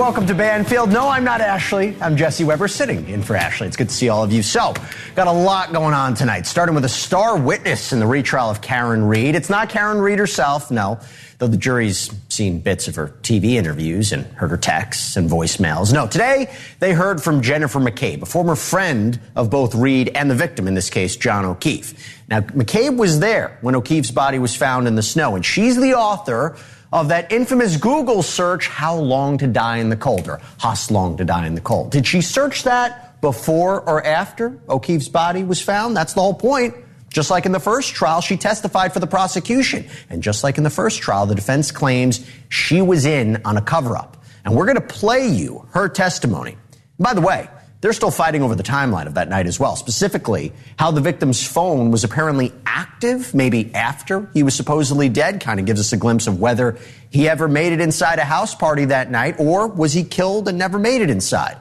welcome to Banfield. No, I'm not Ashleigh. I'm Jesse Weber, sitting in for Ashleigh. It's good to see all of you. So, got a lot going on tonight, starting with a star witness in the retrial of Karen Read. It's not Karen Read herself, no, though the jury's seen bits of her TV interviews and heard her texts and voicemails. No, today they heard from Jennifer McCabe, a former friend of both Read and the victim, in this case, John O'Keefe. Now, McCabe was there when O'Keefe's body was found in the snow, and she's the author of that infamous Google search, how long to die in the cold, or Hast long to die in the cold. Did she search that before or after O'Keefe's body was found? That's the whole point. Just like in the first trial, she testified for the prosecution. And just like in the first trial, the defense claims she was in on a cover-up. And we're going to play you her testimony. And by the way, they're still fighting over the timeline of that night as well, specifically how the victim's phone was apparently active maybe after he was supposedly dead. Kind of gives us a glimpse of whether he ever made it inside a house party that night, or was he killed and never made it inside.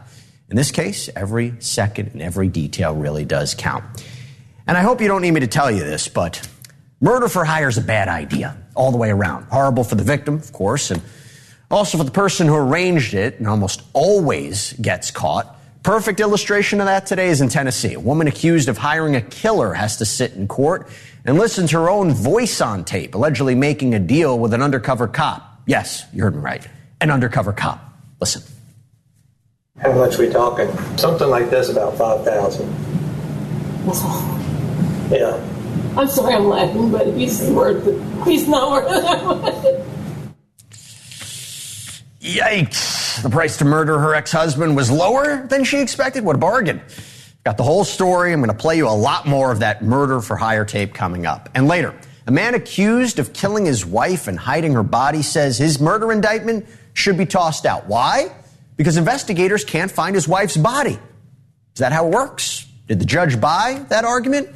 In this case, every second and every detail really does count. And I hope you don't need me to tell you this, but murder for hire is a bad idea all the way around. Horrible for the victim, of course, and also for the person who arranged it and almost always gets caught. Perfect illustration of that today is in Tennessee. A woman accused of hiring a killer has to sit in court and listen to her own voice on tape, allegedly making a deal with an undercover cop. Yes, you heard me right. An undercover cop. Listen. How much we talking? Something like this, about 5,000. Yeah. I'm sorry I'm laughing, but he's worth it. He's not worth it. Yikes. The price to murder her ex-husband was lower than she expected. What a bargain. Got the whole story. I'm going to play you a lot more of that murder for hire tape coming up. And later, a man accused of killing his wife and hiding her body says his murder indictment should be tossed out. Why? Because investigators can't find his wife's body. Is that how it works? Did the judge buy that argument?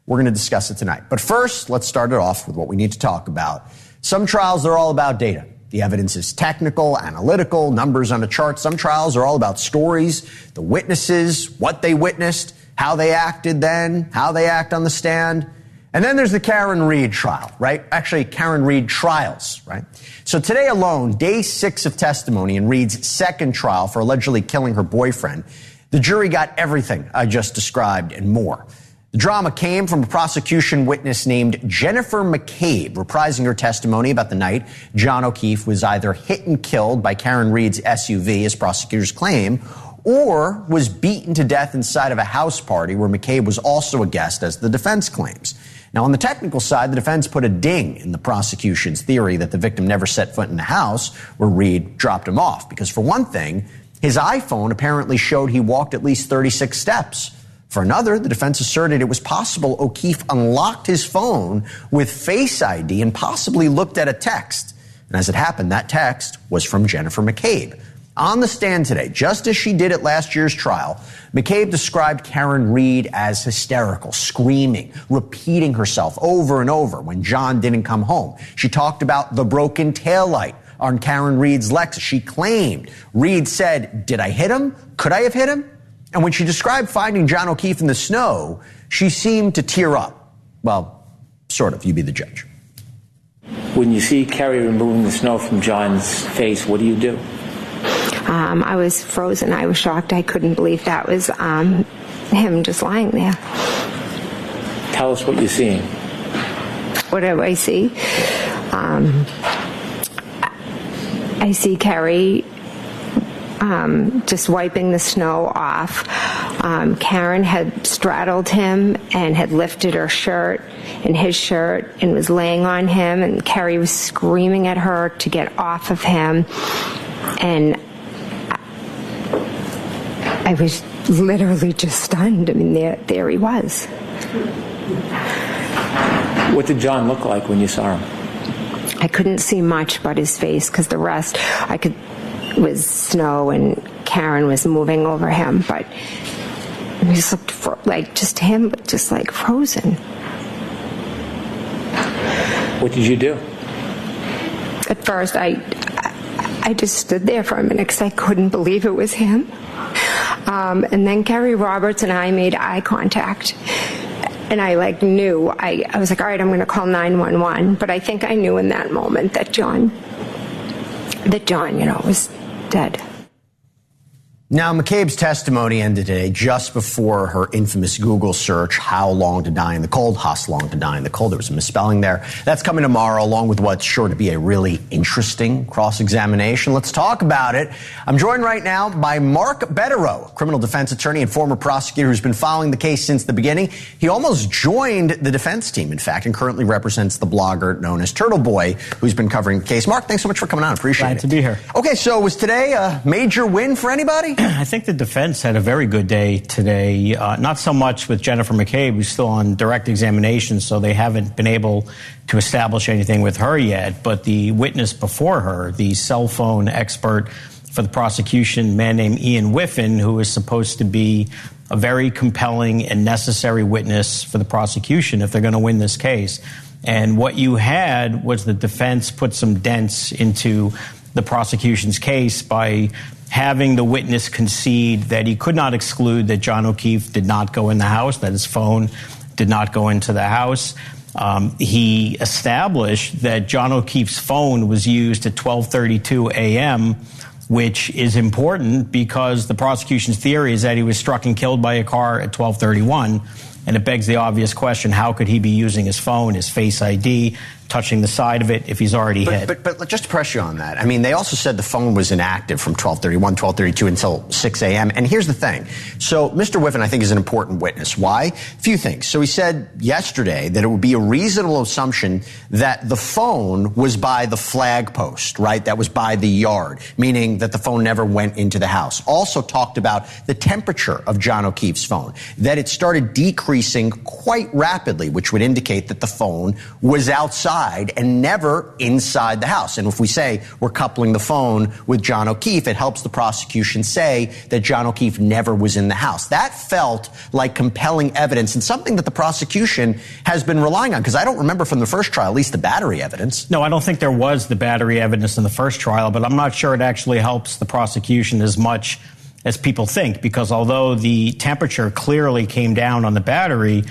We're going to discuss it tonight. But first, let's start it off with what we need to talk about. Some trials are all about data. The evidence is technical, analytical, numbers on a chart. Some trials are all about stories, the witnesses, what they witnessed, how they acted then, how they act on the stand. And then there's the Karen Read trial, right? Actually, Karen Read trials, right? So today alone, day 6 of testimony in Read's second trial for allegedly killing her boyfriend, the jury got everything I just described and more. The drama came from a prosecution witness named Jennifer McCabe, reprising her testimony about the night John O'Keefe was either hit and killed by Karen Read's SUV, as prosecutors claim, or was beaten to death inside of a house party where McCabe was also a guest, as the defense claims. Now, on the technical side, the defense put a ding in the prosecution's theory that the victim never set foot in the house where Read dropped him off, because for one thing, his iPhone apparently showed he walked at least 36 steps. For another, the defense asserted it was possible O'Keefe unlocked his phone with Face ID and possibly looked at a text. And as it happened, that text was from Jennifer McCabe. On the stand today, just as she did at last year's trial, McCabe described Karen Read as hysterical, screaming, repeating herself over and over when John didn't come home. She talked about the broken taillight on Karen Read's Lexus. She claimed Read said, "Did I hit him? Could I have hit him?" And when she described finding John O'Keefe in the snow, she seemed to tear up. Well, sort of. You be the judge. When you see Carrie removing the snow from John's face, what do? I was frozen. I was shocked. I couldn't believe that was him just lying there. Tell us what you're seeing. What do I see? I see Carrie just wiping the snow off. Karen had straddled him and had lifted her shirt and his shirt and was laying on him, and Carrie was screaming at her to get off of him. And I was literally just stunned. I mean, there he was. What did John look like when you saw him? I couldn't see much but his face, because the rest was snow and Karen was moving over him, but he just looked like just him, but just like frozen. What did you do? At first, I just stood there for a minute because I couldn't believe it was him. And then Carrie Roberts and I made eye contact. And I knew, I was like, all right, I'm going to call 911. But I think I knew in that moment that John, was dead. Now, McCabe's testimony ended today just before her infamous Google search, how long to die in the cold, how long to die in the cold. There was a misspelling there. That's coming tomorrow, along with what's sure to be a really interesting cross-examination. Let's talk about it. I'm joined right now by Mark Betterow, criminal defense attorney and former prosecutor who's been following the case since the beginning. He almost joined the defense team, in fact, and currently represents the blogger known as Turtle Boy, who's been covering the case. Mark, thanks so much for coming on. Appreciate it. Glad to be here. Okay, so was today a major win for anybody? I think the defense had a very good day today, not so much with Jennifer McCabe, who's still on direct examination, so they haven't been able to establish anything with her yet, but the witness before her, the cell phone expert for the prosecution, a man named Ian Whiffen, who is supposed to be a very compelling and necessary witness for the prosecution if they're going to win this case. And what you had was the defense put some dents into the prosecution's case by having the witness concede that he could not exclude that John O'Keefe did not go in the house, that his phone did not go into the house. He established that John O'Keefe's phone was used at 12:32 a.m., which is important because the prosecution's theory is that he was struck and killed by a car at 12:31. And it begs the obvious question, how could he be using his phone, his Face ID, touching the side of it if he's already hit? But just to press you on that, I mean, they also said the phone was inactive from 12:31, 12:32 until 6 a.m. And here's the thing. So Mr. Whiffen, I think, is an important witness. Why? A few things. So he said yesterday that it would be a reasonable assumption that the phone was by the flag post, right? That was by the yard, meaning that the phone never went into the house. Also talked about the temperature of John O'Keefe's phone, that it started decreasing quite rapidly, which would indicate that the phone was outside and never inside the house. And if we say we're coupling the phone with John O'Keefe, it helps the prosecution say that John O'Keefe never was in the house. That felt like compelling evidence and something that the prosecution has been relying on, because I don't remember from the first trial, at least the battery evidence. No, I don't think there was the battery evidence in the first trial, but I'm not sure it actually helps the prosecution as much as people think, because although the temperature clearly came down on the battery,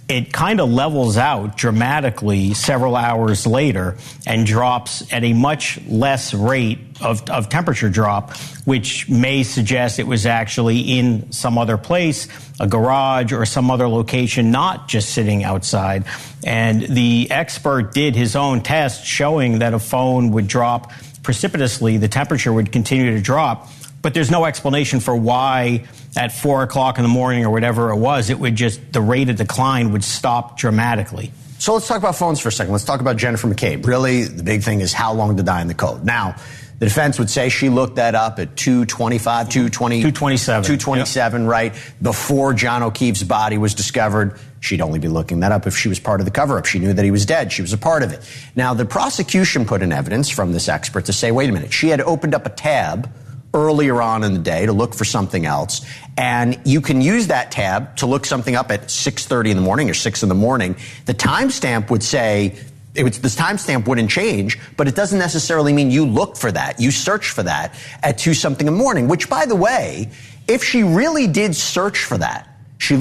it kind of levels out dramatically several hours later and drops at a much less rate of temperature drop, which may suggest it was actually in some other place, a garage or some other location, not just sitting outside. And the expert did his own test showing that a phone would drop precipitously, the temperature would continue to drop. But there's no explanation for why at 4 o'clock in the morning or whatever it was, it would just, the rate of decline would stop dramatically. So let's talk about phones for a second. Let's talk about Jennifer McCabe. Really, the big thing is how long to die in the cold. Now, the defense would say she looked that up at 2:27, right? Before John O'Keefe's body was discovered. She'd only be looking that up if she was part of the cover-up. She knew that he was dead. She was a part of it. Now, the prosecution put in evidence from this expert to say, wait a minute, she had opened up a tab earlier on in the day to look for something else, and you can use that tab to look something up at 6:30 in the morning or 6 in the morning. The timestamp would say, this timestamp wouldn't change, but it doesn't necessarily mean you look for that. You search for that at 2 something in the morning, which, by the way, if she really did search for that, she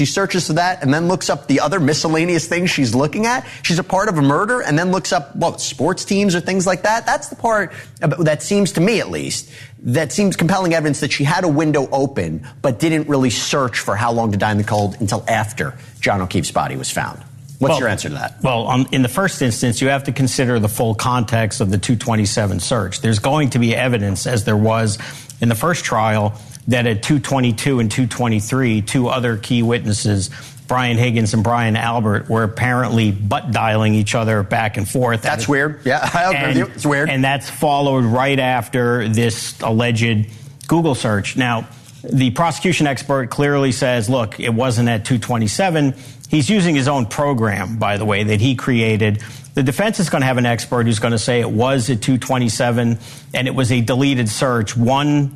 searches for that and then looks up the other miscellaneous things she's looking at. She's a part of a murder and then looks up, sports teams or things like that. That's the part that seems, to me at least, that seems compelling evidence that she had a window open but didn't really search for how long to die in the cold until after John O'Keefe's body was found. What's your answer to that? Well, in the first instance, you have to consider the full context of the 2:27 search. There's going to be evidence, as there was in the first trial, that at 2:22 and 2:23, two other key witnesses, Brian Higgins and Brian Albert, were apparently butt dialing each other back and forth. That's weird. Yeah, I agree with you. It's weird. And that's followed right after this alleged Google search. Now, the prosecution expert clearly says, look, it wasn't at 2:27. He's using his own program, by the way, that he created. The defense is going to have an expert who's going to say it was at 2:27 and it was a deleted search, one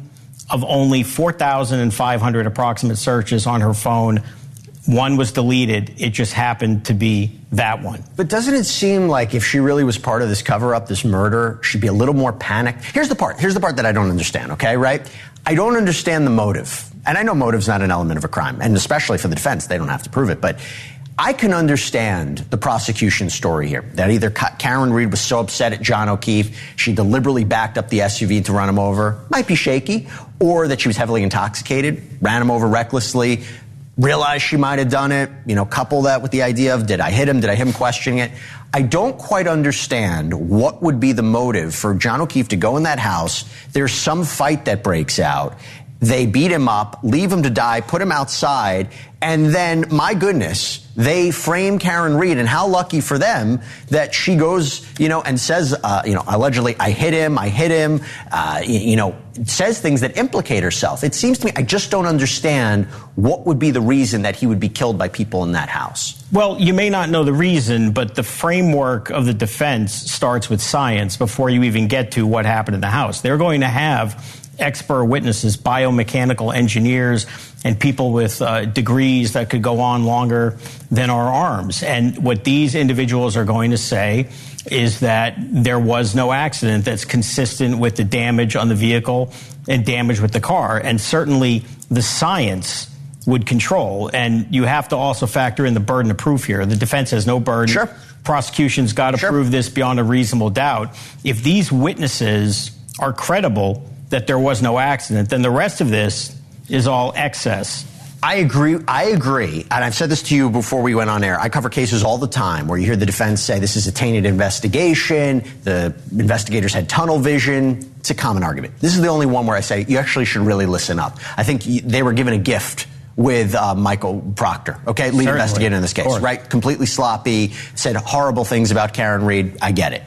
of only 4,500 approximate searches on her phone. One was deleted. It just happened to be that one. But doesn't it seem like if she really was part of this cover-up, this murder, she'd be a little more panicked? Here's the part that I don't understand, okay, right? I don't understand the motive. And I know motive's not an element of a crime, and especially for the defense, they don't have to prove it. But I can understand the prosecution story here, that either Karen Reed was so upset at John O'Keefe, she deliberately backed up the SUV to run him over, might be shaky, or that she was heavily intoxicated, ran him over recklessly, realized she might have done it, couple that with the idea of, did I hit him, questioning it. I don't quite understand what would be the motive for John O'Keefe to go in that house. There's some fight that breaks out. They beat him up, leave him to die, put him outside, and then, my goodness, they frame Karen Reed, and how lucky for them that she goes, and says, allegedly, I hit him, says things that implicate herself. It seems to me, I just don't understand what would be the reason that he would be killed by people in that house. Well, you may not know the reason, but the framework of the defense starts with science before you even get to what happened in the house. They're going to have expert witnesses, biomechanical engineers, and people with degrees that could go on longer than our arms. And what these individuals are going to say is that there was no accident that's consistent with the damage on the vehicle and damage with the car. And certainly the science would control. And you have to also factor in the burden of proof here. The defense has no burden. Sure. Prosecution's got to prove this beyond a reasonable doubt. If these witnesses are credible that there was no accident, then the rest of this is all excess. I agree. And I've said this to you before we went on air. I cover cases all the time where you hear the defense say this is a tainted investigation. The investigators had tunnel vision. It's a common argument. This is the only one where I say you actually should really listen up. I think they were given a gift with Michael Proctor, okay, lead investigator in this case, right? Completely sloppy, said horrible things about Karen Reed. I get it.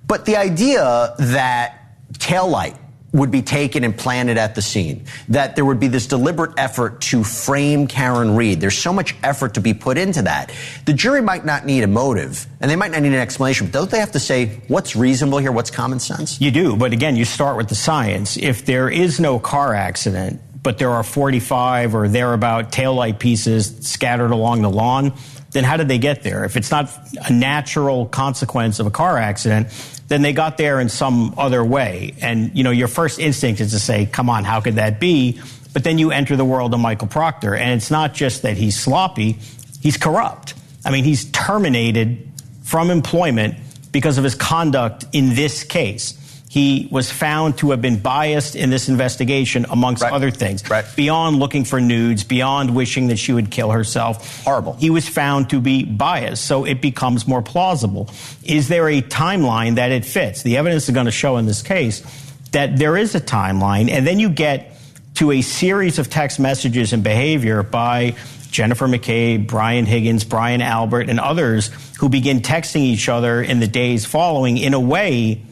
But the idea that taillight would be taken and planted at the scene, that there would be this deliberate effort to frame Karen Reed. There's so much effort to be put into that. The jury might not need a motive, and they might not need an explanation, but don't they have to say what's reasonable here, what's common sense? You do, but again, you start with the science. If there is no car accident, but there are 45 or thereabout taillight pieces scattered along the lawn, then how did they get there? If it's not a natural consequence of a car accident, then they got there in some other way. And, your first instinct is to say, come on, how could that be? But then you enter the world of Michael Proctor, and it's not just that he's sloppy, he's corrupt. I mean, he's terminated from employment because of his conduct in this case. He was found to have been biased in this investigation, amongst other things. Right. Beyond looking for nudes, beyond wishing that she would kill herself. Horrible. He was found to be biased, so it becomes more plausible. Is there a timeline that it fits? The evidence is going to show in this case that there is a timeline, and then you get to a series of text messages and behavior by Jennifer McCabe, Brian Higgins, Brian Albert, and others who begin texting each other in the days following in a way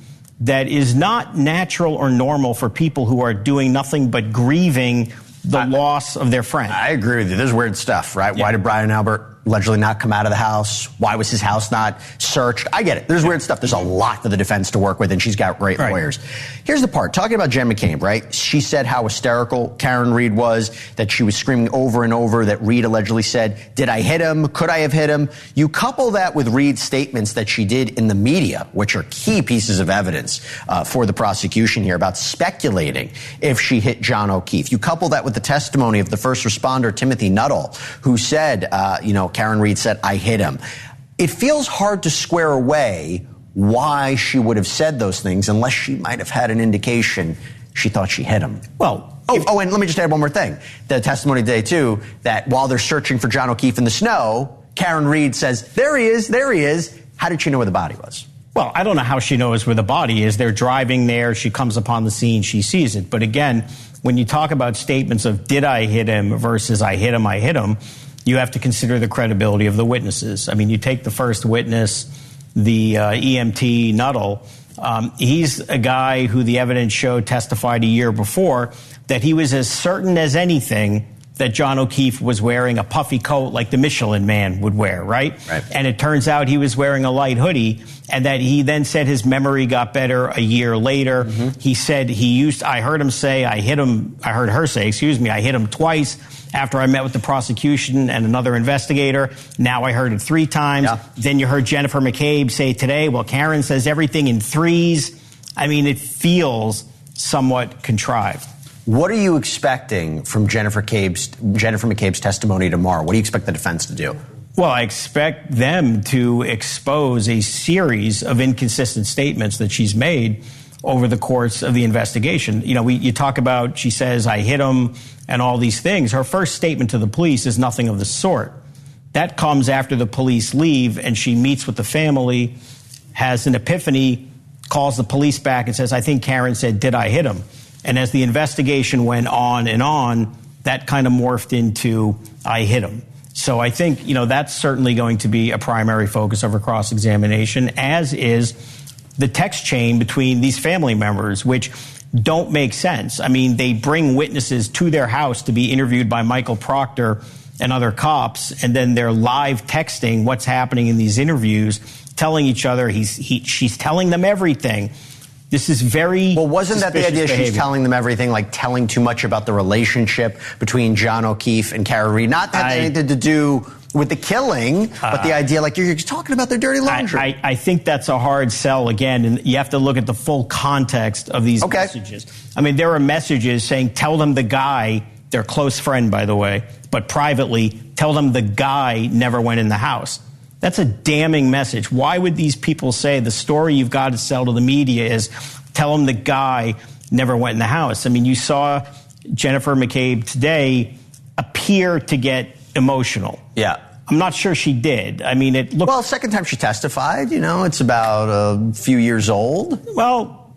that is not natural or normal for people who are doing nothing but grieving the loss of their friend. I agree with you. There's weird stuff, right? Yeah. Why did Brian Albert allegedly not come out of the house? Why was his house not searched? I get it. There's weird stuff. There's a lot for the defense to work with, and she's got great lawyers. Here's the part. Talking about Jen McCabe, right? She said how hysterical Karen Reed was, that she was screaming over and over, that Reed allegedly said, did I hit him? Could I have hit him? You couple that with Reed's statements that she did in the media, which are key pieces of evidence for the prosecution here about speculating if she hit John O'Keefe. You couple that with the testimony of the first responder, Timothy Nuttall, who said, Karen Reed said, I hit him. It feels hard to square away why she would have said those things unless she might have had an indication she thought she hit him. Well, and let me just add one more thing. The testimony today, too, that while they're searching for John O'Keefe in the snow, Karen Reed says, there he is. How did she know where the body was? Well, I don't know how she knows where the body is. They're driving there. She comes upon the scene. She sees it. But again, when you talk about statements of did I hit him versus I hit him, you have to consider the credibility of the witnesses. I mean, you take the first witness, the EMT Nuttall. He's a guy who the evidence showed testified a year before that he was as certain as anything that John O'Keefe was wearing a puffy coat like the Michelin Man would wear, right? And it turns out he was wearing a light hoodie, and that he then said his memory got better a year later. He said I heard her say, I hit him twice after I met with the prosecution and another investigator. Now I heard it 3 times. Yeah. Then you heard Jennifer McCabe say today, well, Karen says everything in 3s. I mean, it feels somewhat contrived. What are you expecting from Jennifer McCabe's testimony tomorrow? What do you expect the defense to do? Well, I expect them to expose a series of inconsistent statements that she's made over the course of the investigation. You know, you talk about, she says, I hit him and all these things. Her first statement to the police is nothing of the sort. That comes after the police leave and she meets with the family, has an epiphany, calls the police back and says, I think Karen said, did I hit him? And as the investigation went on and on, that kind of morphed into, I hit him. So I think, you know, that's certainly going to be a primary focus of her cross-examination, as is the text chain between these family members, which don't make sense. I mean, they bring witnesses to their house to be interviewed by Michael Proctor and other cops, and then they're live texting what's happening in these interviews, telling each other she's telling them everything. This is very Well, wasn't that the idea behavior. She's telling them everything, like telling too much about the relationship between John O'Keefe and Kara Reed? Not that had anything to do with the killing, but the idea, like, you're talking about their dirty laundry. I think that's a hard sell again, and you have to look at the full context of these messages. I mean, there are messages saying, tell them the guy, their close friend, by the way, but privately, tell them the guy never went in the house. That's a damning message. Why would these people say the story you've got to sell to the media is tell them the guy never went in the house? I mean, you saw Jennifer McCabe today appear to get emotional. Yeah. I'm not sure she did. I mean, it looked... Well, second time she testified, you know, it's about a few years old. Well,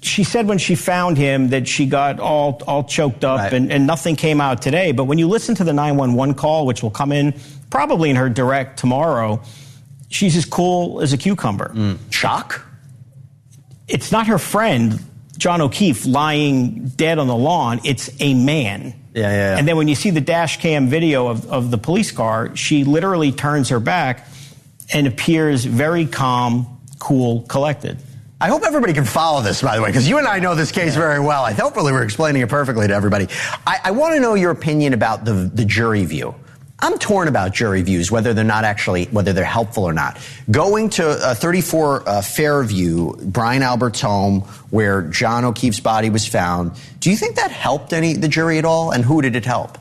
she said when she found him that she got all choked up and nothing came out today. But when you listen to the 911 call, which will come in probably in her direct tomorrow, she's as cool as a cucumber. Shock? It's not her friend, John O'Keefe, lying dead on the lawn. It's a man. Yeah. And then when you see the dash cam video of the police car, she literally turns her back and appears very calm, cool, collected. I hope everybody can follow this, by the way, because you and I know this case very well. Hopefully we're explaining it perfectly to everybody. I want to know your opinion about the jury view. I'm torn about jury views, whether they're helpful or not. Going to 34 Fairview, Brian Albert's home, where John O'Keefe's body was found, do you think that helped the jury at all? And who did it help?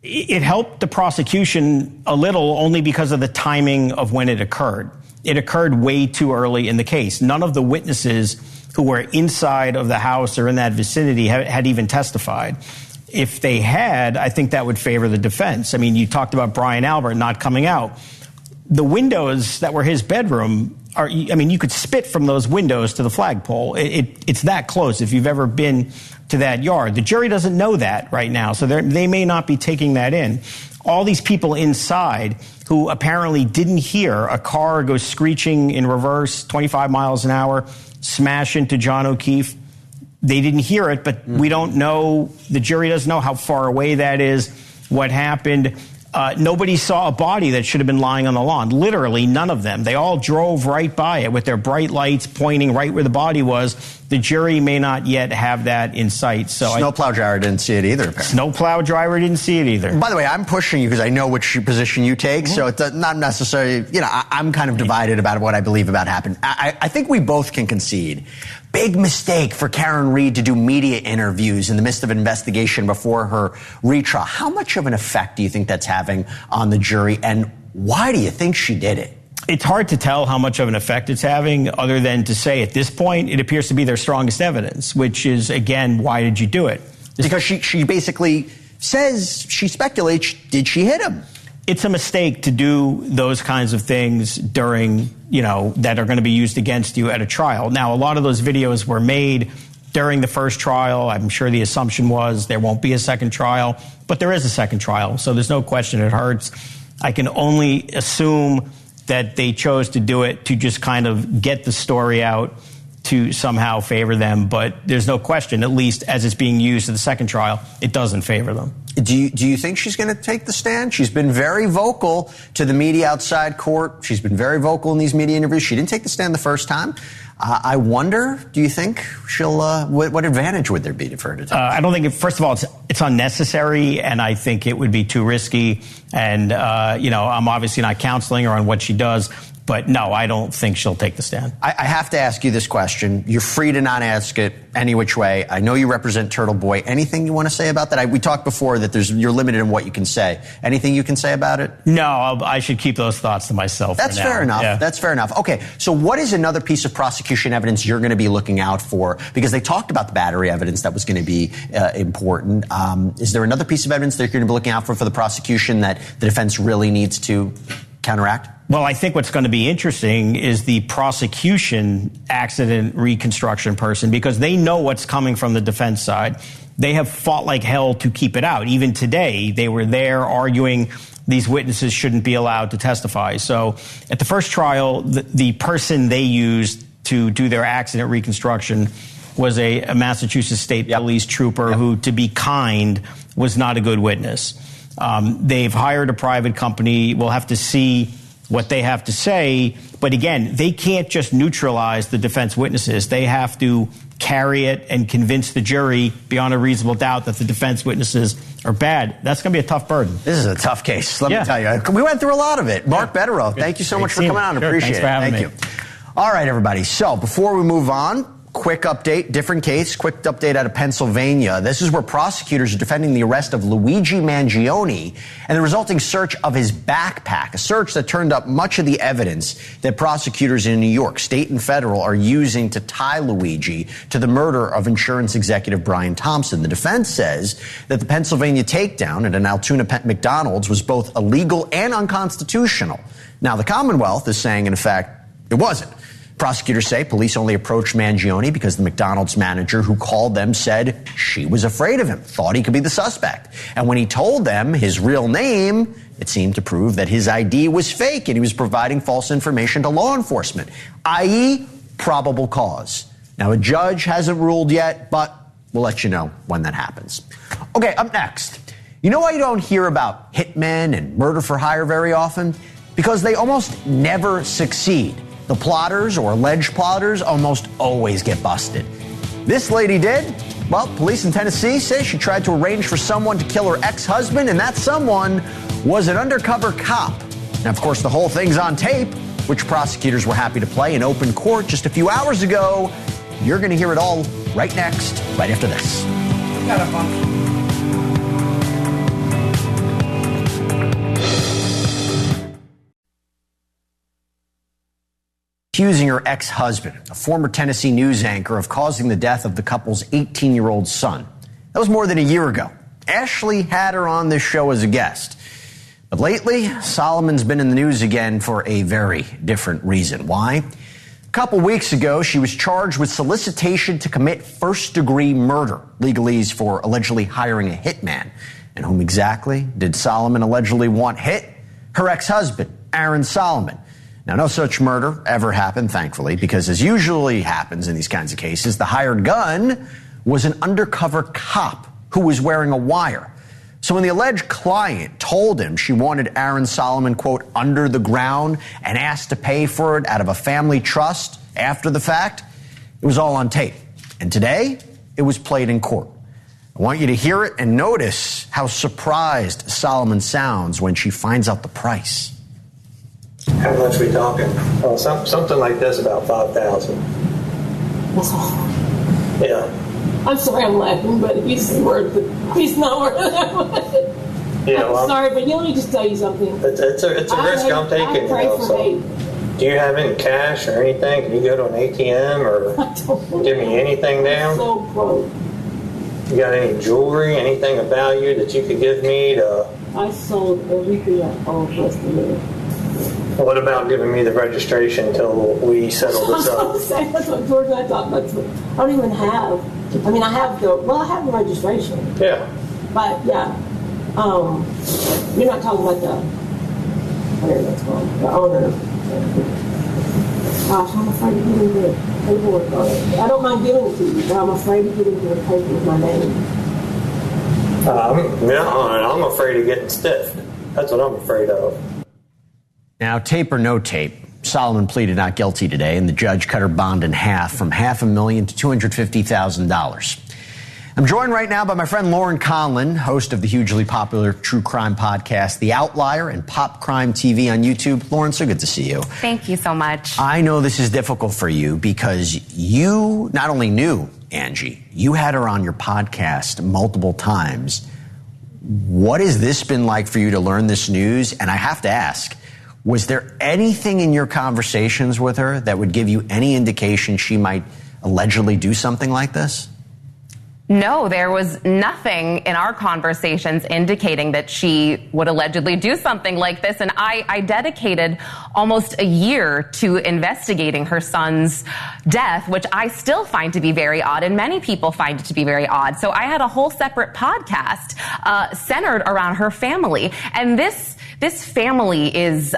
It helped the prosecution a little, only because of the timing of when it occurred. It occurred way too early in the case. None of the witnesses who were inside of the house or in that vicinity had even testified. If they had, I think that would favor the defense. I mean, you talked about Brian Albert not coming out. The windows that were his bedroom you could spit from those windows to the flagpole. It's that close if you've ever been to that yard. The jury doesn't know that right now, so they may not be taking that in. All these people inside who apparently didn't hear a car go screeching in reverse, 25 miles an hour, smash into John O'Keefe. They didn't hear it, but we don't know. The jury doesn't know how far away that is, what happened. Nobody saw a body that should have been lying on the lawn. Literally, none of them. They all drove right by it with their bright lights pointing right where the body was. The jury may not yet have that in sight. Snowplow driver didn't see it either, apparently. Snowplow driver didn't see it either. By the way, I'm pushing you because I know which position you take, so it's not necessarily, I'm kind of divided about what I believe about happened. I think we both can concede. Big mistake for Karen Reed to do media interviews in the midst of an investigation before her retrial. How much of an effect do you think that's having on the jury, and why do you think she did it? It's hard to tell how much of an effect it's having, other than to say at this point it appears to be their strongest evidence, which is, again, why did you do it? Because she basically says, she speculates, did she hit him? It's a mistake to do those kinds of things during, that are going to be used against you at a trial. Now, a lot of those videos were made during the first trial. I'm sure the assumption was there won't be a second trial, but there is a second trial, so there's no question it hurts. I can only assume that they chose to do it to just kind of get the story out to somehow favor them, but there's no question, at least as it's being used in the second trial, it doesn't favor them. Do you think she's going to take the stand? She's been very vocal to the media outside court. She's been very vocal in these media interviews. She didn't take the stand the first time. I wonder, do you think she'll, what advantage would there be for her to take? I don't think, first of all, it's unnecessary, and I think it would be too risky. And, I'm obviously not counseling her on what she does, but no, I don't think she'll take the stand. I have to ask you this question. You're free to not ask it. any which way. I know you represent Turtle Boy. Anything you want to say about that? We talked before that you're limited in what you can say. Anything you can say about it? No, I should keep those thoughts to myself. That's fair enough. Yeah. That's fair enough. Okay, so what is another piece of prosecution evidence you're going to be looking out for? Because they talked about the battery evidence that was going to be important. Is there another piece of evidence that you're going to be looking out for the prosecution that the defense really needs to counteract? Well, I think what's going to be interesting is the prosecution accident reconstruction person, because they know what's coming from the defense side. They have fought like hell to keep it out. Even today, they were there arguing these witnesses shouldn't be allowed to testify. So at the first trial, the person they used to do their accident reconstruction was a Massachusetts State Police trooper who, to be kind, was not a good witness. They've hired a private company. We'll have to see what they have to say. But again, they can't just neutralize the defense witnesses. They have to carry it and convince the jury beyond a reasonable doubt that the defense witnesses are bad. That's going to be a tough burden. This is a tough case. Let me tell you. We went through a lot of it. Mark Betterow, thank you so much for coming on. Sure, Appreciate thanks for having it. Thank you. All right, everybody. So before we move on, quick update, different case, quick update out of Pennsylvania. This is where prosecutors are defending the arrest of Luigi Manion and the resulting search of his backpack, a search that turned up much of the evidence that prosecutors in New York, state and federal, are using to tie Luigi to the murder of insurance executive Brian Thompson. The defense says that the Pennsylvania takedown at an Altoona McDonald's was both illegal and unconstitutional. Now, the Commonwealth is saying, in effect, it wasn't. Prosecutors say police only approached Mangione because the McDonald's manager who called them said she was afraid of him, thought he could be the suspect. And when he told them his real name, it seemed to prove that his ID was fake and he was providing false information to law enforcement, i.e., probable cause. Now, a judge hasn't ruled yet, but we'll let you know when that happens. Okay, up next. You know why you don't hear about hitmen and murder for hire very often? Because they almost never succeed. The plotters or alleged plotters almost always get busted. This lady did. Well, police in Tennessee say she tried to arrange for someone to kill her ex-husband, and that someone was an undercover cop. Now, of course, the whole thing's on tape, which prosecutors were happy to play in open court just a few hours ago. You're going to hear it all right next, right after this. Accusing her ex-husband, a former Tennessee news anchor, of causing the death of the couple's 18-year-old son. That was more than a year ago. Ashleigh had her on this show as a guest. But lately, Solomon's been in the news again for a very different reason. Why? A couple weeks ago, she was charged with solicitation to commit first-degree murder, legalese for allegedly hiring a hitman. And whom exactly did Solomon allegedly want hit? Her ex-husband, Aaron Solomon. Now, no such murder ever happened, thankfully, because as usually happens in these kinds of cases, the hired gun was an undercover cop who was wearing a wire. So when the alleged client told him she wanted Aaron Solomon, quote, under the ground and asked to pay for it out of a family trust after the fact, it was all on tape. And today, it was played in court. I want you to hear it and notice how surprised Solomon sounds when she finds out the price. How much we talking? Well, something like this, about 5,000. That's all. Yeah. I'm sorry I'm laughing, but he's worth it. He's not worth it. Yeah, I'm sorry, but let me just tell you something. It's a risk I'm taking. Do you have any cash or anything? Can you go to an ATM or give me anything down? I'm so broke. You got any jewelry, anything of value that you could give me to? I sold everything I owned for us to live. What about giving me the registration until we settle this up? That's what George and I talked about. I don't even have. I mean, I have the registration. Yeah. But yeah, you're not talking about the whatever that's called, the owner. Gosh, I'm afraid to give you the paperwork on it. I don't mind giving it to you, but I'm afraid to give you the paper with my name. I'm afraid of getting stiffed. That's what I'm afraid of. Now, tape or no tape, Solomon pleaded not guilty today, and the judge cut her bond in half from $500,000 to $250,000. I'm joined right now by my friend Lauren Conlon, host of the hugely popular true crime podcast, The Outlier, and Pop Crime TV on YouTube. Lauren, so good to see you. Thank you so much. I know this is difficult for you because you not only knew Angie, you had her on your podcast multiple times. What has this been like for you to learn this news? And I have to ask, was there anything in your conversations with her that would give you any indication she might allegedly do something like this? No, there was nothing in our conversations indicating that she would allegedly do something like this. And I dedicated almost a year to investigating her son's death, which I still find to be very odd, and many people find it to be very odd. So I had a whole separate podcast centered around her family. And this family is,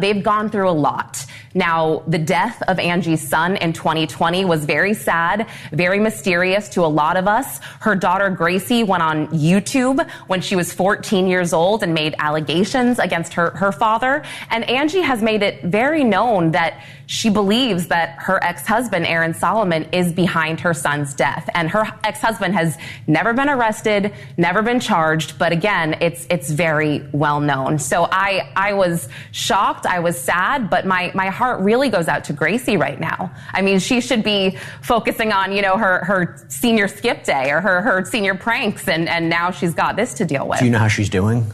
they've gone through a lot. Now, the death of Angie's son in 2020 was very sad, very mysterious to a lot of us. Her daughter Gracie went on YouTube when she was 14 years old and made allegations against her father. And Angie has made it very known that she believes that her ex-husband, Aaron Solomon, is behind her son's death. And her ex-husband has never been arrested, never been charged. But again, it's very well known. So I was shocked. I was sad. But my heart really goes out to Gracie right now. I mean, she should be focusing on, her senior skip day or her senior pranks. And now she's got this to deal with. Do you know how she's doing?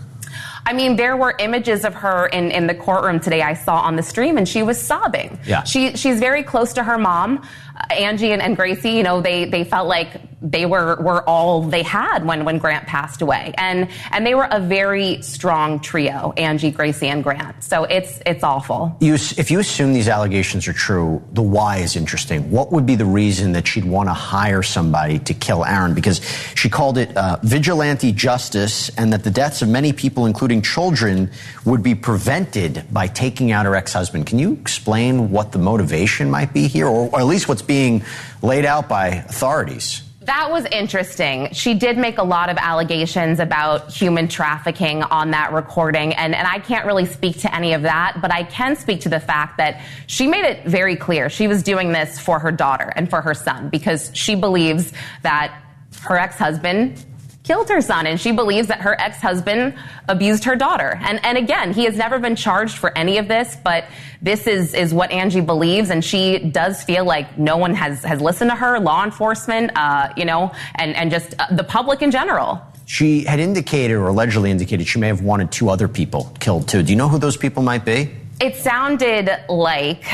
I mean, there were images of her in the courtroom today I saw on the stream, and she was sobbing. Yeah. She's very close to her mom. Angie and Gracie, they felt like they were all they had when Grant passed away. And they were a very strong trio, Angie, Gracie, and Grant. So it's awful. If you assume these allegations are true, the why is interesting. What would be the reason that she'd want to hire somebody to kill Aaron? Because she called it vigilante justice, and that the deaths of many people, including children, would be prevented by taking out her ex-husband. Can you explain what the motivation might be here, or at least what's being laid out by authorities? That was interesting. She did make a lot of allegations about human trafficking on that recording, and I can't really speak to any of that, but I can speak to the fact that she made it very clear she was doing this for her daughter and for her son, because she believes that her ex-husband killed her son, and she believes that her ex-husband abused her daughter. And again, he has never been charged for any of this, but this is what Angie believes, and she does feel like no one has listened to her, law enforcement, and just the public in general. She had indicated, or allegedly indicated, she may have wanted 2 other people killed too. Do you know who those people might be? It sounded like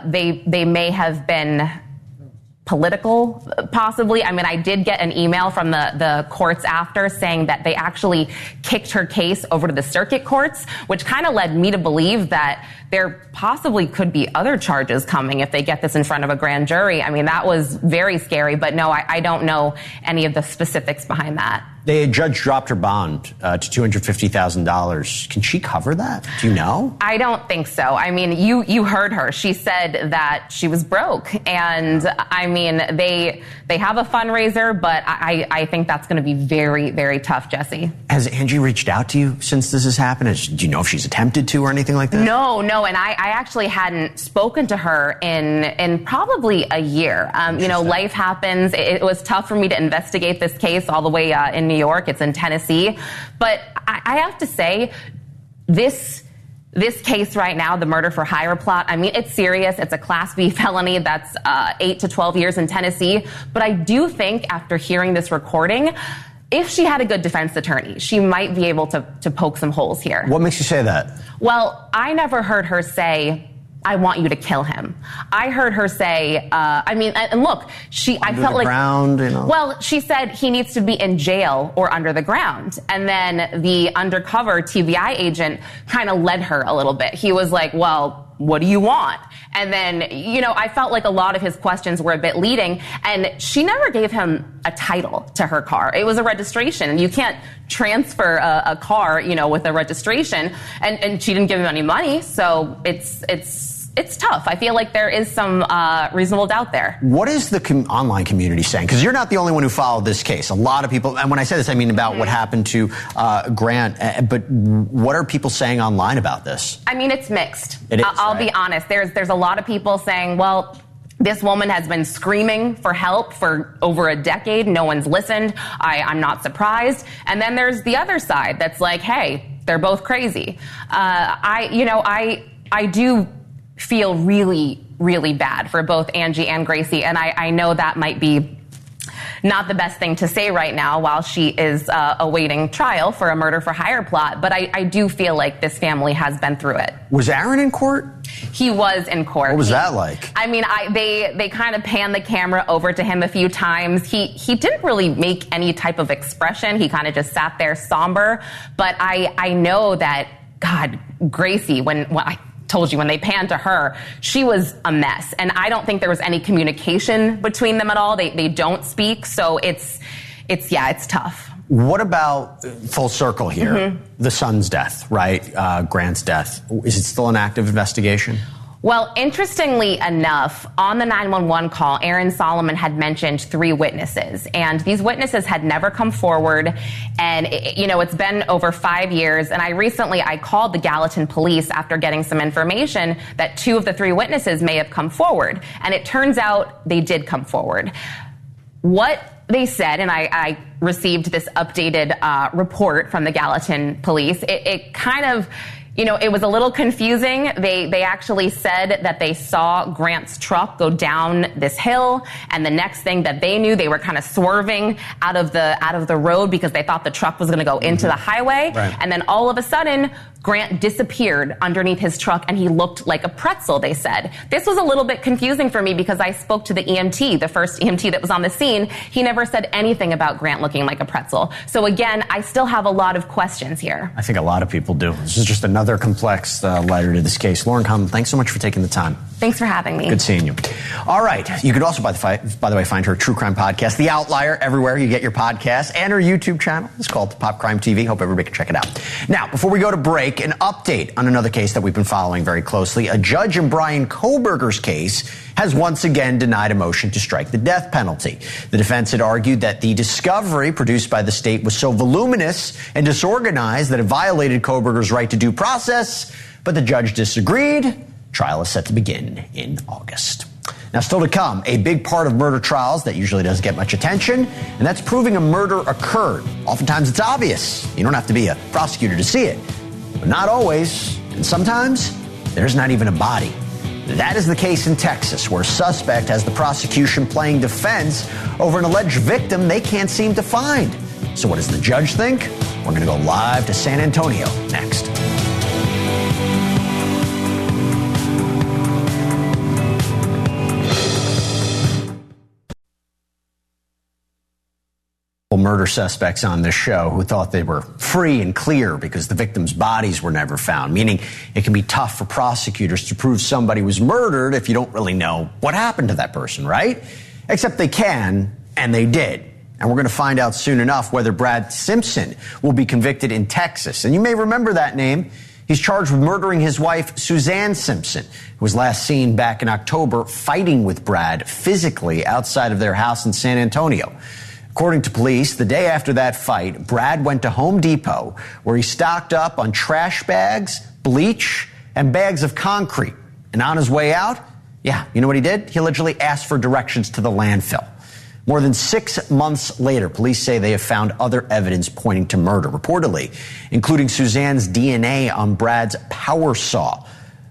they may have been political, possibly. I mean, I did get an email from the courts after saying that they actually kicked her case over to the circuit courts, which kind of led me to believe that there possibly could be other charges coming if they get this in front of a grand jury. I mean, that was very scary, but no, I don't know any of the specifics behind that. The judge dropped her bond to $250,000. Can she cover that? Do you know? I don't think so. I mean, you heard her. She said that she was broke. And I mean, they have a fundraiser, but I think that's going to be very, very tough, Jesse. Has Angie reached out to you since this has happened? Do you know if she's attempted to or anything like that? No. And I actually hadn't spoken to her in probably a year. Life happens. It was tough for me to investigate this case all the way in New York. It's in Tennessee. But I have to say, this case right now, the murder for hire plot, I mean, it's serious. It's a Class B felony. That's 8 to 12 years in Tennessee. But I do think after hearing this recording, if she had a good defense attorney, she might be able to poke some holes here. What makes you say that? Well, I never heard her say, I want you to kill him. I heard her say, and look, I felt like, ground, well, she said he needs to be in jail or under the ground. And then the undercover TBI agent kind of led her a little bit. He was like, well, what do you want? And then, I felt like a lot of his questions were a bit leading, and she never gave him a title to her car. It was a registration, and you can't transfer a car, with a registration, and she didn't give him any money, so it's tough. I feel like there is some reasonable doubt there. What is the online community saying? Because you're not the only one who followed this case. A lot of people, and when I say this, I mean about what happened to Grant, but what are people saying online about this? I mean, it's mixed. It is, I'll be honest. There's a lot of people saying, well, This woman has been screaming for help for over a decade. No one's listened. I'm not surprised. And then there's the other side that's like, hey, they're both crazy. I do feel really, really bad for both Angie and Gracie. And I know that might be not the best thing to say right now while she is awaiting trial for a murder for hire plot. But I do feel like this family has been through it. Was Aaron in court? He was in court. What was that like? I mean, they kind of panned the camera over to him a few times. He didn't really make any type of expression. He kind of just sat there somber. But I know that, God, Gracie, when I told you, when they panned to her, she was a mess. And I don't think there was any communication between them at all. They don't speak. So it's tough. What about full circle here? The son's death, right? Grant's death. Is it still an active investigation? Well, interestingly enough, on the 911 call, Aaron Solomon had mentioned 3 witnesses, and these witnesses had never come forward. And, it's been over 5 years. And I called the Gallatin police after getting some information that 2 of the 3 witnesses may have come forward. And it turns out they did come forward. What they said, and I received this updated report from the Gallatin police, it kind of, it was a little confusing. They actually said that they saw Grant's truck go down this hill, and the next thing that they knew, they were kind of swerving out of the road because they thought the truck was going to go into the highway. Right. And then all of a sudden, Grant disappeared underneath his truck, and he looked like a pretzel, they said. This was a little bit confusing for me because I spoke to the EMT, the first EMT that was on the scene. He never said anything about Grant looking like a pretzel. So again, I still have a lot of questions here. I think a lot of people do. This is just another complex letter to this case. Lauren Conlon, thanks so much for taking the time. Thanks for having me. Good seeing you. All right. You could also, by the way, find her true crime podcast, The Outlier, everywhere you get your podcasts, and her YouTube channel. It's called Pop Crime TV. Hope everybody can check it out. Now, before we go to break, an update on another case that we've been following very closely. A judge in Brian Cobberger's case has once again denied a motion to strike the death penalty. The defense had argued that the discovery produced by the state was so voluminous and disorganized that it violated Cobberger's right to due process, but the judge disagreed. Trial is set to begin in August. Now, still to come, a big part of murder trials that usually doesn't get much attention, and that's proving a murder occurred. Oftentimes it's obvious. You don't have to be a prosecutor to see it. But not always, and sometimes there's not even a body. That is the case in Texas, where a suspect has the prosecution playing defense over an alleged victim they can't seem to find. So what does the judge think? We're going to go live to San Antonio next. Murder suspects on this show who thought they were free and clear because the victims' bodies were never found, meaning it can be tough for prosecutors to prove somebody was murdered if you don't really know what happened to that person, right? Except they can, and they did. And we're going to find out soon enough whether Brad Simpson will be convicted in Texas. And you may remember that name. He's charged with murdering his wife, Suzanne Simpson, who was last seen back in October fighting with Brad physically outside of their house in San Antonio. According to police, the day after that fight, Brad went to Home Depot where he stocked up on trash bags, bleach, and bags of concrete. And on his way out, you know what he did? He allegedly asked for directions to the landfill. More than 6 months later, police say they have found other evidence pointing to murder, reportedly, including Suzanne's DNA on Brad's power saw.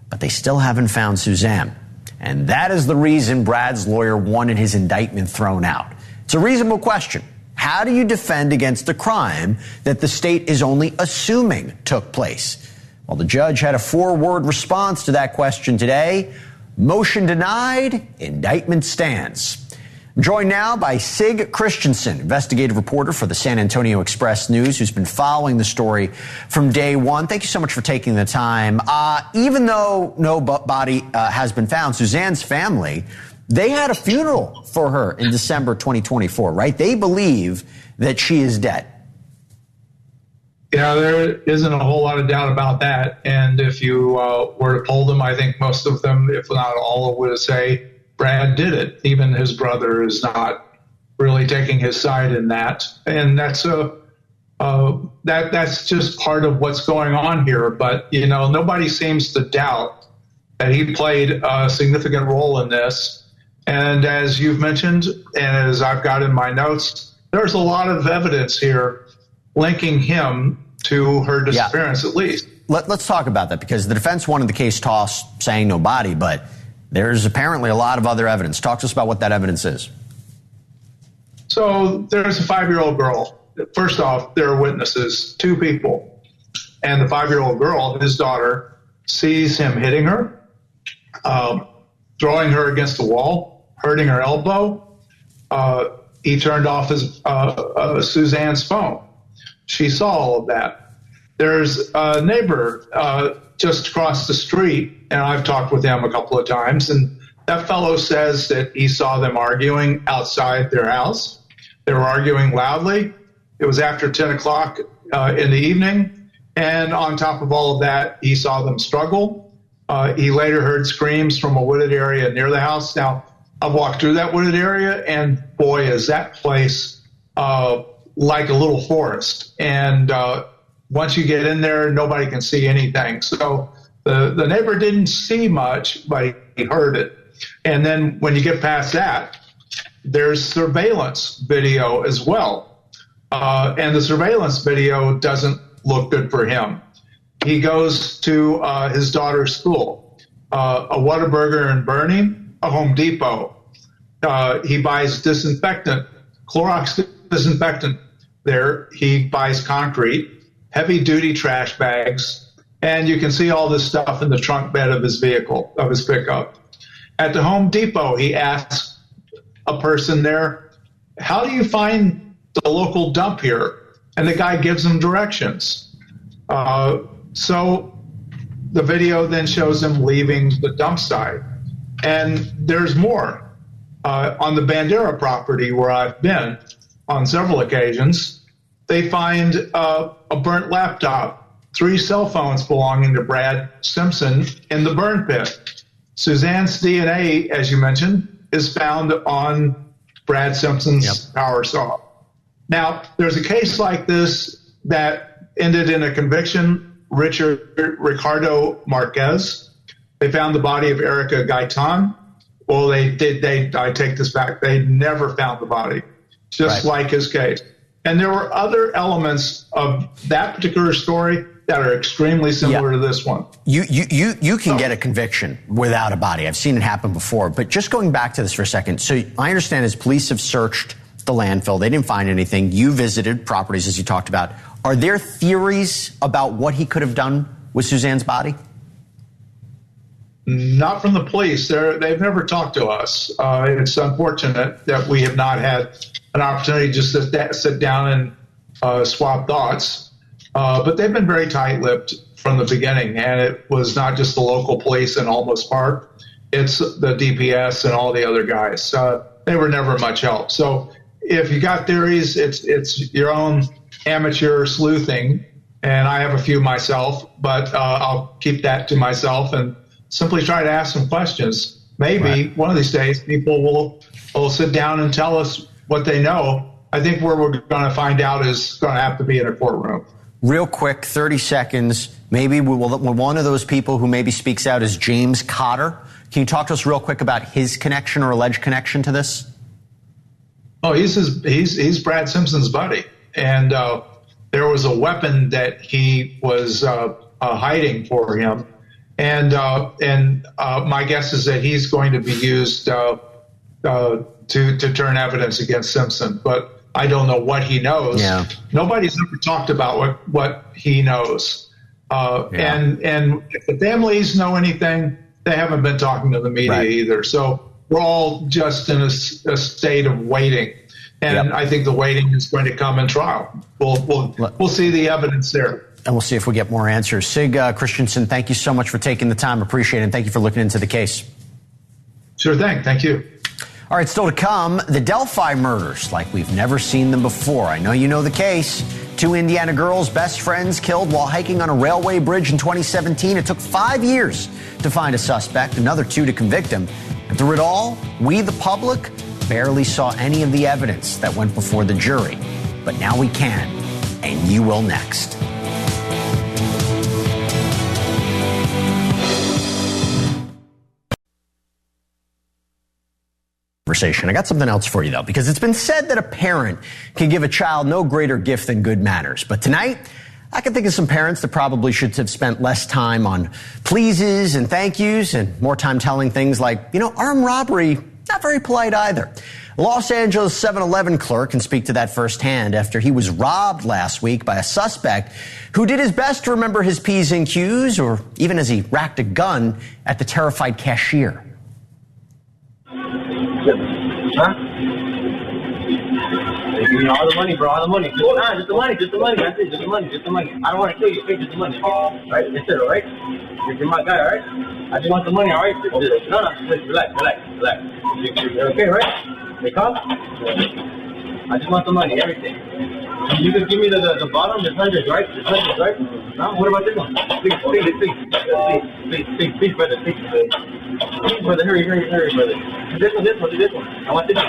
But they still haven't found Suzanne. And that is the reason Brad's lawyer wanted his indictment thrown out. It's a reasonable question. How do you defend against a crime that the state is only assuming took place? Well, the judge had a 4-word response to that question today. Motion denied, indictment stands. I'm joined now by Sig Christensen, investigative reporter for the San Antonio Express News, who's been following the story from day one. Thank you so much for taking the time. Even though no body has been found, Suzanne's family, they had a funeral for her in December 2024, right? They believe that she is dead. Yeah, there isn't a whole lot of doubt about that. And if you were to poll them, I think most of them, if not all, would say Brad did it. Even his brother is not really taking his side in that. And that's that's just part of what's going on here. But, nobody seems to doubt that he played a significant role in this. And as you've mentioned, and as I've got in my notes, there's a lot of evidence here linking him to her disappearance, at least. Let's talk about that, because the defense wanted the case tossed, saying no body, but there's apparently a lot of other evidence. Talk to us about what that evidence is. So there's a 5-year-old girl. First off, there are witnesses, 2 people. And the 5-year-old girl, his daughter, sees him hitting her, throwing her against the wall, hurting her elbow. He turned off his Suzanne's phone. She saw all of that. There's a neighbor just across the street, and I've talked with him a couple of times, and that fellow says that he saw them arguing outside their house. They were arguing loudly. It was after 10 o'clock in the evening, and on top of all of that, he saw them struggle. He later heard screams from a wooded area near the house. Now, I've walked through that wooded area, and boy, is that place like a little forest. And once you get in there, nobody can see anything. So the neighbor didn't see much, but he heard it. And then when you get past that, there's surveillance video as well. And the surveillance video doesn't look good for him. He goes to his daughter's school, a Whataburger in Bernie, a Home Depot. He buys disinfectant, Clorox disinfectant there. He buys concrete, heavy-duty trash bags, and you can see all this stuff in the trunk bed of his vehicle, of his pickup. At the Home Depot, he asks a person there, how do you find the local dump here? And the guy gives him directions. So the video then shows him leaving the dump site. And there's more. On the Bandera property where I've been on several occasions, they find a burnt laptop, 3 cell phones belonging to Brad Simpson in the burn pit. Suzanne's DNA, as you mentioned, is found on Brad Simpson's power saw. Now, there's a case like this that ended in a conviction. Ricardo Marquez. They found the body of Erica Gaitan. Well, I take this back. They never found the body, just like his case. And there were other elements of that particular story that are extremely similar to this one. You can get a conviction without a body. I've seen it happen before. But just going back to this for a second. So I understand as police have searched the landfill, they didn't find anything. You visited properties, as you talked about. Are there theories about what he could have done with Suzanne's body? Not from the police. They've never talked to us. It's unfortunate that we have not had an opportunity just to sit down and swap thoughts. But they've been very tight-lipped from the beginning, and it was not just the local police in Almost Park. It's the DPS and all the other guys. They were never much help. So if you got theories, it's your own amateur sleuthing, and I have a few myself, but I'll keep that to myself and simply try to ask some questions. Maybe one of these days people will sit down and tell us what they know. I think where we're going to find out is going to have to be in a courtroom. Real quick, 30 seconds. Maybe one of those people who maybe speaks out is James Cotter. Can you talk to us real quick about his connection or alleged connection to this? Oh, he's Brad Simpson's buddy. And there was a weapon that he was hiding for him. And my guess is that he's going to be used to turn evidence against Simpson. But I don't know what he knows. Yeah. Nobody's ever talked about what he knows. And if the families know anything, they haven't been talking to the media either. So we're all just in a state of waiting. And I think the waiting is going to come in trial. We'll see the evidence there. And we'll see if we get more answers. Sig Christensen, thank you so much for taking the time. Appreciate it. And thank you for looking into the case. Sure thing. Thank you. All right, still to come, the Delphi murders like we've never seen them before. I know you know the case. 2 Indiana girls, best friends, killed while hiking on a railway bridge in 2017. It took 5 years to find a suspect, another 2 to convict him. And through it all, we, the public, barely saw any of the evidence that went before the jury. But now we can, and you will next. conversation. I got something else for you, though, because it's been said that a parent can give a child no greater gift than good manners. But tonight, I can think of some parents that probably should have spent less time on pleases and thank yous and more time telling things like, armed robbery, not very polite either. A Los Angeles 7-Eleven clerk can speak to that firsthand after he was robbed last week by a suspect who did his best to remember his P's and Q's, or even as he racked a gun at the terrified cashier. Huh? Give me all the money, bro. All the money. Just the money. That's it. Just the money. I don't want to kill you. Just the money. All right? That's it, all right? You're my guy, all right? I just want the money, all right? No, relax. You're okay, right? They come? I just want the money, everything. You can give me the bottom, the hundreds, right? No? What about this one? Please, brother, please. Please, brother, hurry, brother. This one. I want this one.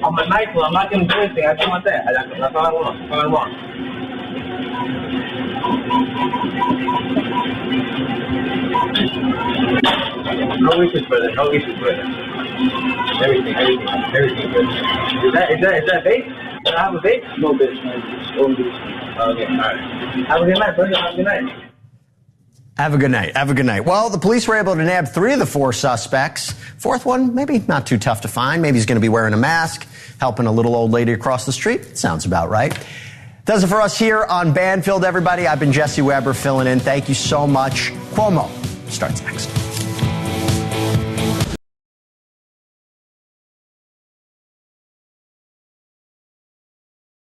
I'm a nice one. I'm not going to do anything. I just want that. That's all I want. No issues, brother. Everything, brother. Is that vape? Can I have a vape? No vape. Okay, all right. Have a good night, brother. Have a good night. Have a good night. Well, the police were able to nab 3 of the 4 suspects. 4th one, maybe not too tough to find. Maybe he's going to be wearing a mask, helping a little old lady across the street. Sounds about right. Does it for us here on Banfield, everybody. I've been Jesse Weber filling in. Thank you so much. Cuomo starts next.